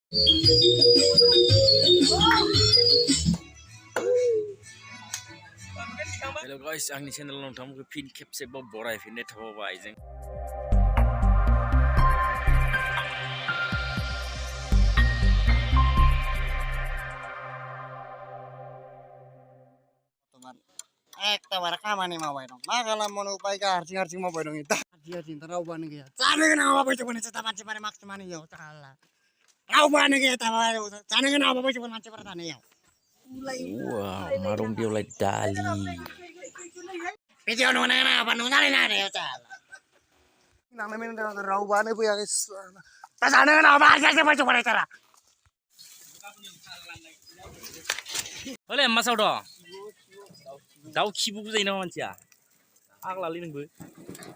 Hello guys, आंनि चेनेलाव नोंथांमोनखौ fin खेबसेबाव बरायफिननाय थाबावबाय जों एखेबारे खामानि मावबाय दं मा खालामनो उपाय गैया हारसिं मावबाय दं दा हारसिं रावबोआनो गैया जानो गोनां माबा बैसोखौनो दा मानसिफोरा माखसे मानियो रावबोआनो गैया दा जानो गोनां माबा बैसोखौ मानसिफोरा थानायाव wow marung dia like dali video नुनाय apa नुनानै नाय namanya रावबोआनो फैयाखै दा जानो गोनां माबा हारसिं बैसोखौ थारा Oleh masau dah Daun kibu buat ini macam ya Aku lali nunggu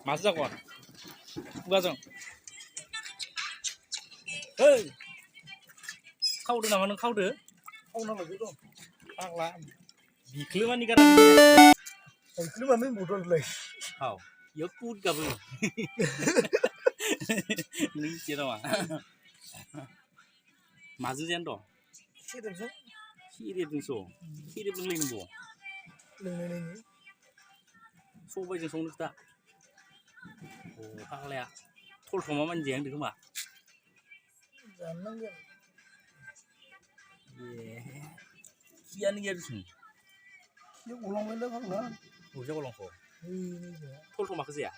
Masuk aku Buka jong Hei Kau dah nama kau dah Kau nama tu dong Aku lah Biklu mana kan Biklu mana bodoh lagi Kau Ya kut kau Ni siapa mah Masuk jangan dong Kiri tu so, kiri pun lain bu. So baca so nak tak. Oh, hang leh. Tol sama manjang tu mah. Jangan kan. Yeah. Kian ni ada sini. Dia ulang benda kan lah. Oh, siapa ulang kau? Tol sama ke siapa?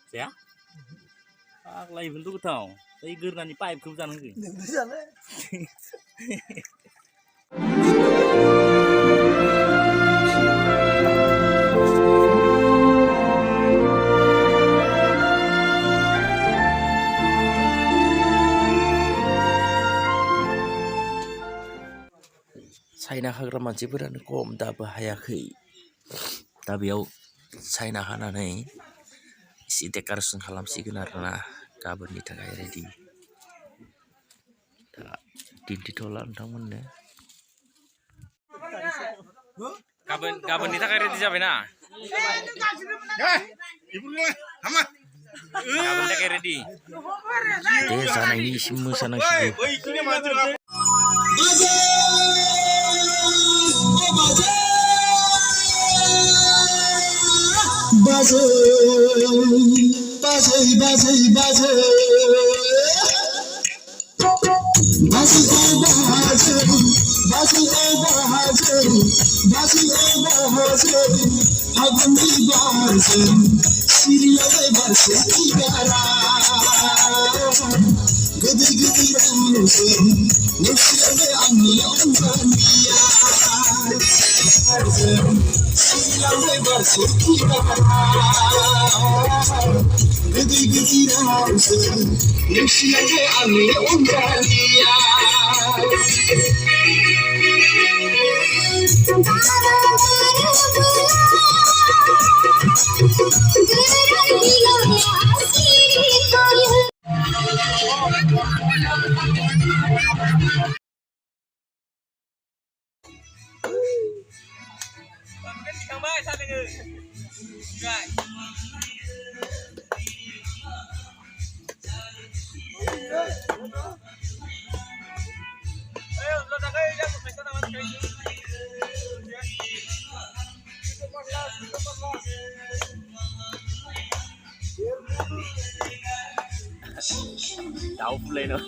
Siapa? Hang lain bentuk tahu. Saya gerna ni pipe ke sana ke? Jangan. China hagra manciफोरानो खम दाबो हायाखै दा बेयाव China हानानै एसे decoration खालामसिगोन आरोना गाबोननि थाखाय रेडि दा दिन्थिथ'ला नोंथांमोननो गाबोननि थाखाय रेडि जाबायना गाबोननि थाखाय रेडि दे जानायनि एसे मोसानांसिगौ Đậu lên nữa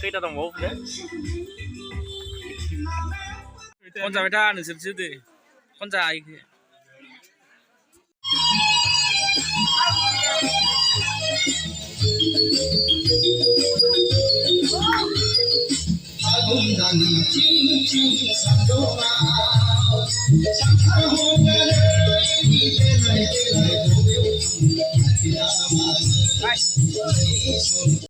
khi ta đồng ngủ đấy con dài ta đừng xịt đi con dài